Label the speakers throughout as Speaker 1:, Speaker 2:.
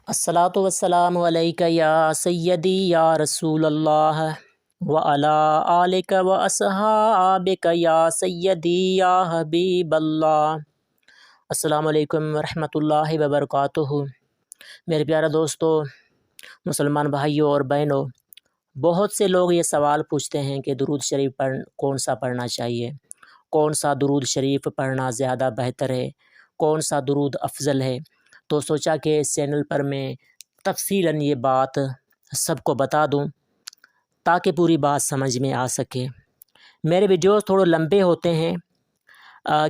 Speaker 1: الصلاۃ والسلام علیک یا سیدی یا رسول اللہ وعلی آلک و اصحابک یا سیدی یا حبیب اللہ۔ السلام علیکم ورحمۃ اللہ وبرکاتہ۔ میرے پیارے دوستو، مسلمان بھائیوں اور بہنوں، بہت سے لوگ یہ سوال پوچھتے ہیں کہ درود شریف کون سا پڑھنا چاہیے، کون سا درود شریف پڑھنا زیادہ بہتر ہے، کون سا درود افضل ہے۔ تو سوچا کہ اس چینل پر میں تفصیلاً یہ بات سب کو بتا دوں تاکہ پوری بات سمجھ میں آ سکے۔ میرے ویڈیوز تھوڑے لمبے ہوتے ہیں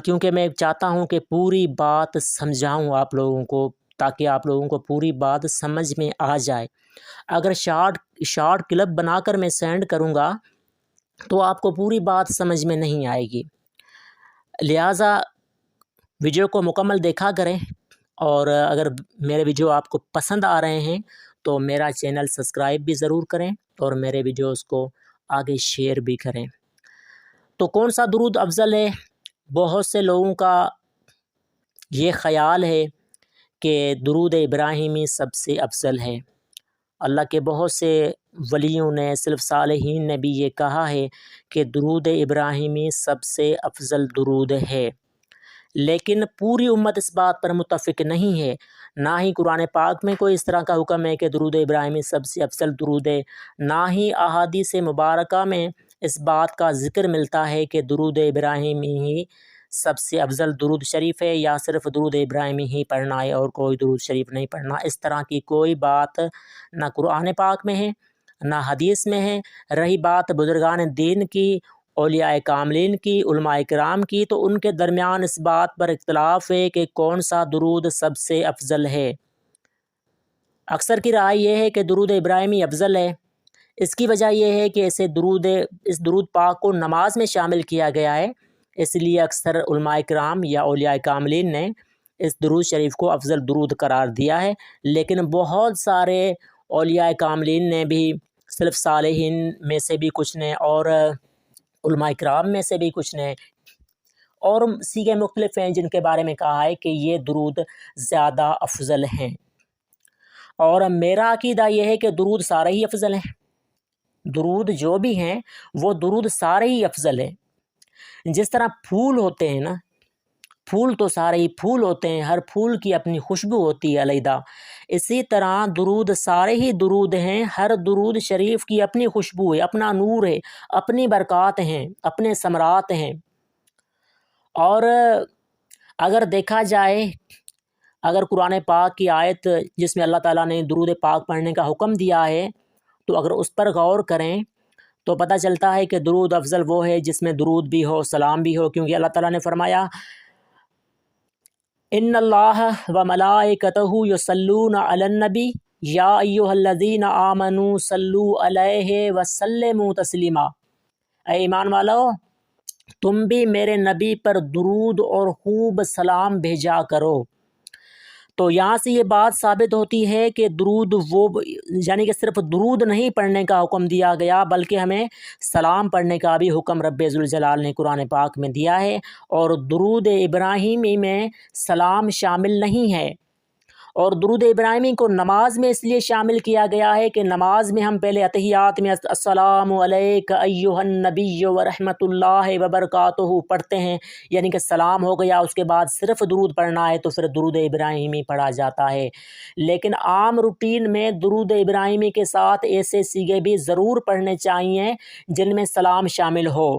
Speaker 1: کیونکہ میں چاہتا ہوں کہ پوری بات سمجھاؤں آپ لوگوں کو، تاکہ آپ لوگوں کو پوری بات سمجھ میں آ جائے۔ اگر شارٹ کلپ بنا کر میں سینڈ کروں گا تو آپ کو پوری بات سمجھ میں نہیں آئے گی، لہٰذا ویڈیو کو مکمل دیکھا کریں، اور اگر میرے ویڈیو آپ کو پسند آ رہے ہیں تو میرا چینل سبسکرائب بھی ضرور کریں اور میرے ویڈیوز کو آگے شیئر بھی کریں۔ تو کون سا درود افضل ہے؟ بہت سے لوگوں کا یہ خیال ہے کہ درود ابراہیمی سب سے افضل ہے۔ اللہ کے بہت سے ولیوں نے، سلف صالحین نے بھی یہ کہا ہے کہ درود ابراہیمی سب سے افضل درود ہے، لیکن پوری امت اس بات پر متفق نہیں ہے۔ نہ ہی قرآن پاک میں کوئی اس طرح کا حکم ہے کہ درود ابراہیمی سب سے افضل درود ہے، نہ ہی احادیث مبارکہ میں اس بات کا ذکر ملتا ہے کہ درود ابراہیمی ہی سب سے افضل درود شریف ہے، یا صرف درود ابراہیمی ہی پڑھنا ہے اور کوئی درود شریف نہیں پڑھنا۔ اس طرح کی کوئی بات نہ قرآن پاک میں ہے نہ حدیث میں ہے۔ رہی بات بزرگان دین کی، اولیاء کاملین کی، علماء کرام کی، تو ان کے درمیان اس بات پر اختلاف ہے کہ کون سا درود سب سے افضل ہے۔ اکثر کی رائے یہ ہے کہ درود ابراہیمی افضل ہے۔ اس کی وجہ یہ ہے کہ اس درود پاک کو نماز میں شامل کیا گیا ہے، اس لیے اکثر علماء کرام یا اولیاء کاملین نے اس درود شریف کو افضل درود قرار دیا ہے، لیکن بہت سارے اولیاء کاملین نے بھی، سلف صالحین میں سے بھی کچھ نے اور علماء کرام میں سے بھی کچھ نے، اور صیغے مختلف ہیں جن کے بارے میں کہا ہے کہ یہ درود زیادہ افضل ہیں، اور میرا عقیدہ یہ ہے کہ درود سارے ہی افضل ہیں۔ درود جو بھی ہیں وہ درود سارے ہی افضل ہیں۔ جس طرح پھول ہوتے ہیں نا، پھول تو سارے ہی پھول ہوتے ہیں، ہر پھول کی اپنی خوشبو ہوتی ہے علیحدہ، اسی طرح درود سارے ہی درود ہیں، ہر درود شریف کی اپنی خوشبو ہے، اپنا نور ہے، اپنی برکات ہیں، اپنے ثمرات ہیں۔ اور اگر دیکھا جائے، اگر قرآن پاک کی آیت جس میں اللہ تعالیٰ نے درود پاک پڑھنے کا حکم دیا ہے، تو اگر اس پر غور کریں تو پتہ چلتا ہے کہ درود افضل وہ ہے جس میں درود بھی ہو، سلام بھی ہو، کیونکہ اللہ تعالیٰ نے فرمایا ان اللہ و ملائکتہ یصلون علی النبی یا ایھا الذین آمنوا صلوا علیہ وسلموا تسلیما۔ اے ایمان والو، تم بھی میرے نبی پر درود اور خوب سلام بھیجا کرو۔ تو یہاں سے یہ بات ثابت ہوتی ہے کہ درود یعنی کہ صرف درود نہیں پڑھنے کا حکم دیا گیا، بلکہ ہمیں سلام پڑھنے کا بھی حکم رب ذوالجلال نے قرآن پاک میں دیا ہے، اور درود ابراہیمی میں سلام شامل نہیں ہے۔ اور درود ابراہیمی کو نماز میں اس لیے شامل کیا گیا ہے کہ نماز میں ہم پہلے اتحیات میں السلام علیک ایھا النبی ورحمۃ اللہ وبرکاتہ پڑھتے ہیں، یعنی کہ سلام ہو گیا، اس کے بعد صرف درود پڑھنا ہے تو پھر درود ابراہیمی پڑھا جاتا ہے۔ لیکن عام روٹین میں درود ابراہیمی کے ساتھ ایسے صیغے بھی ضرور پڑھنے چاہیے جن میں سلام شامل ہو،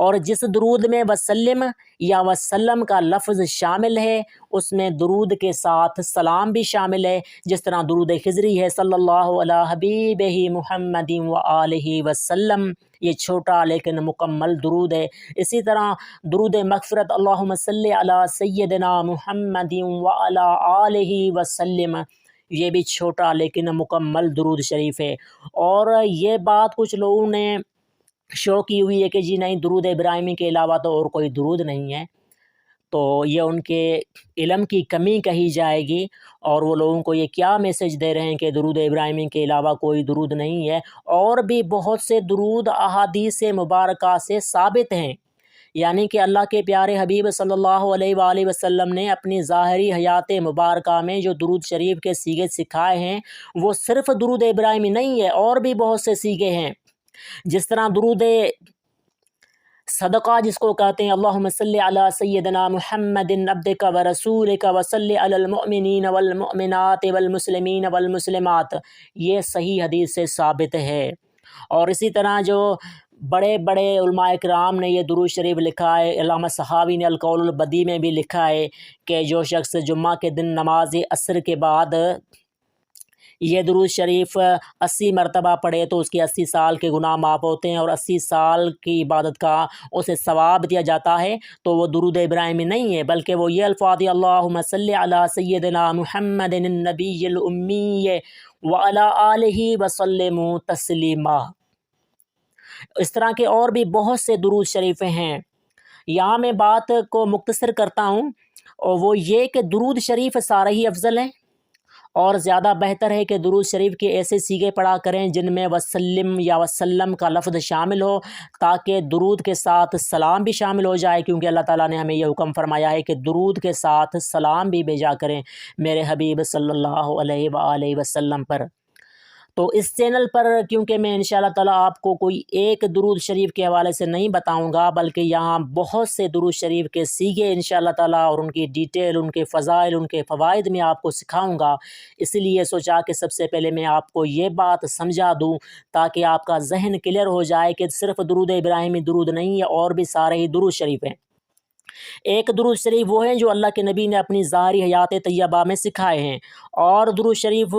Speaker 1: اور جس درود میں وسلم یا وسلم کا لفظ شامل ہے اس میں درود کے ساتھ سلام بھی شامل ہے، جس طرح درود خضری ہے صلی اللہ علی حبیبہ محمد وآلہ وسلم، یہ چھوٹا لیکن مکمل درود ہے۔ اسی طرح درود مغفرت اللہم صلی علی سیدنا محمد وعلی آلہ وسلم، یہ بھی چھوٹا لیکن مکمل درود شریف ہے۔ اور یہ بات کچھ لوگوں نے شو کی ہوئی ہے کہ جی نہیں، درود ابراہیمی کے علاوہ تو اور کوئی درود نہیں ہے، تو یہ ان کے علم کی کمی کہی جائے گی، اور وہ لوگوں کو یہ کیا میسج دے رہے ہیں کہ درود ابراہیمی کے علاوہ کوئی درود نہیں ہے۔ اور بھی بہت سے درود احادیث مبارکہ سے ثابت ہیں، یعنی کہ اللہ کے پیارے حبیب صلی اللہ علیہ وآلہ وسلم نے اپنی ظاہری حیات مبارکہ میں جو درود شریف کے صیغے سکھائے ہیں وہ صرف درود ابراہیمی نہیں ہے، اور بھی بہت سے صیغے ہیں، جس طرح درود صدقہ جس کو کہتے ہیں اللہم صلی علی سیدنا محمد عبدک و رسولک و صلی علی المؤمنین والمؤمنات والمسلمین والمسلمات، یہ صحیح حدیث سے ثابت ہے۔ اور اسی طرح جو بڑے بڑے علماء کرام نے یہ درود شریف لکھا ہے، علامہ صحاوی نے القول البدیع میں بھی لکھا ہے کہ جو شخص جمعہ کے دن نماز عصر کے بعد یہ درود شریف 80 مرتبہ پڑھے تو اس کی 80 سال کے گناہ معاف ہوتے ہیں، اور 80 سال کی عبادت کا اسے ثواب دیا جاتا ہے۔ تو وہ درود ابراہیمی نہیں ہے، بلکہ وہ یہ الفاظ اللہم صلی علی سیدنا محمد النبی الامی وعلی آلہ وسلم تسلیما۔ اس طرح کے اور بھی بہت سے درود شریف ہیں۔ یہاں میں بات کو مختصر کرتا ہوں، اور وہ یہ کہ درود شریف سارے ہی افضل ہیں، اور زیادہ بہتر ہے کہ درود شریف کے ایسے صیغے پڑھا کریں جن میں وسلم یا وسلم کا لفظ شامل ہو، تاکہ درود کے ساتھ سلام بھی شامل ہو جائے، کیونکہ اللہ تعالیٰ نے ہمیں یہ حکم فرمایا ہے کہ درود کے ساتھ سلام بھی بھیجا کریں میرے حبیب صلی اللہ علیہ وآلہ وسلم پر۔ تو اس چینل پر کیونکہ میں انشاءاللہ تعالیٰ آپ کو کوئی ایک درود شریف کے حوالے سے نہیں بتاؤں گا، بلکہ یہاں بہت سے درود شریف کے صیغے انشاءاللہ تعالیٰ اور ان کی ڈیٹیل، ان کے فضائل، ان کے فوائد میں آپ کو سکھاؤں گا۔ اس لیے سوچا کہ سب سے پہلے میں آپ کو یہ بات سمجھا دوں تاکہ آپ کا ذہن کلیئر ہو جائے کہ صرف درود ابراہیمی درود نہیں ہے، اور بھی سارے ہی درود شریف ہیں۔ ایک درود شریف وہ ہیں جو اللہ کے نبی نے اپنی ظاہری حیات طیبہ میں سکھائے ہیں، اور درود شریف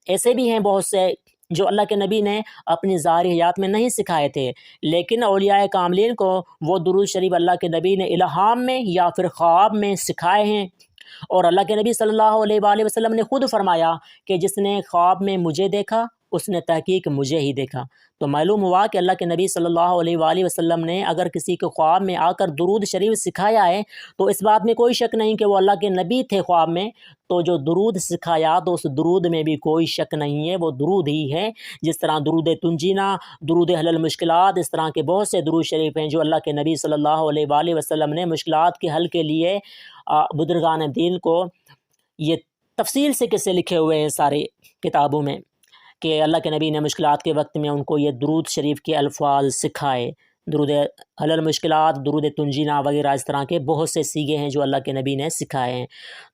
Speaker 1: ایسے بھی ہیں بہت سے جو اللہ کے نبی نے اپنی ظاہری حیات میں نہیں سکھائے تھے، لیکن اولیاء کاملین کو وہ درود شریف اللہ کے نبی نے الہام میں یا پھر خواب میں سکھائے ہیں۔ اور اللہ کے نبی صلی اللہ علیہ وآلہ وسلم نے خود فرمایا کہ جس نے خواب میں مجھے دیکھا اس نے تحقیق مجھے ہی دیکھا۔ تو معلوم ہوا کہ اللہ کے نبی صلی اللہ علیہ وآلہ وسلم نے اگر کسی کو خواب میں آ کر درود شریف سکھایا ہے تو اس بات میں کوئی شک نہیں کہ وہ اللہ کے نبی تھے خواب میں، تو جو درود سکھایا تو اس درود میں بھی کوئی شک نہیں ہے، وہ درود ہی ہے۔ جس طرح درود تنجینا، درود حل المشکلات، اس طرح کے بہت سے درود شریف ہیں جو اللہ کے نبی صلی اللہ علیہ وآلہ وسلم نے مشکلات کے حل کے لیے بزرگان دین کو یہ تفصیل سے قصے لکھے ہوئے ہیں سارے کتابوں میں، کہ اللہ کے نبی نے مشکلات کے وقت میں ان کو یہ درود شریف کے الفاظ سکھائے۔ درود حل المشکلات، درود تنجینا وغیرہ اس طرح کے بہت سے صیغے ہیں جو اللہ کے نبی نے سکھائے ہیں۔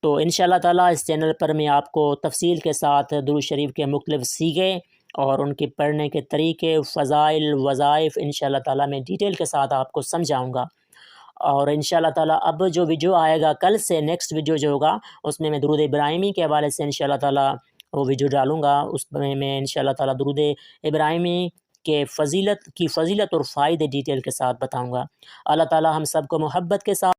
Speaker 1: تو انشاءاللہ تعالیٰ اس چینل پر میں آپ کو تفصیل کے ساتھ درود شریف کے مختلف صیغے اور ان کے پڑھنے کے طریقے، فضائل، وظائف انشاءاللہ تعالیٰ میں ڈیٹیل کے ساتھ آپ کو سمجھاؤں گا۔ اور انشاءاللہ تعالیٰ اب جو ویڈیو آئے گا کل سے، نیکسٹ ویڈیو جو ہوگا اس میں درود ابراہیمی کے حوالے سے انشاءاللہ تعالیٰ وہ ویڈیو ڈالوں گا۔ اس میں انشاءاللہ تعالیٰ درود ابراہیمی کے فضیلت اور فائدے ڈیٹیل کے ساتھ بتاؤں گا۔ اللہ تعالیٰ ہم سب کو محبت کے ساتھ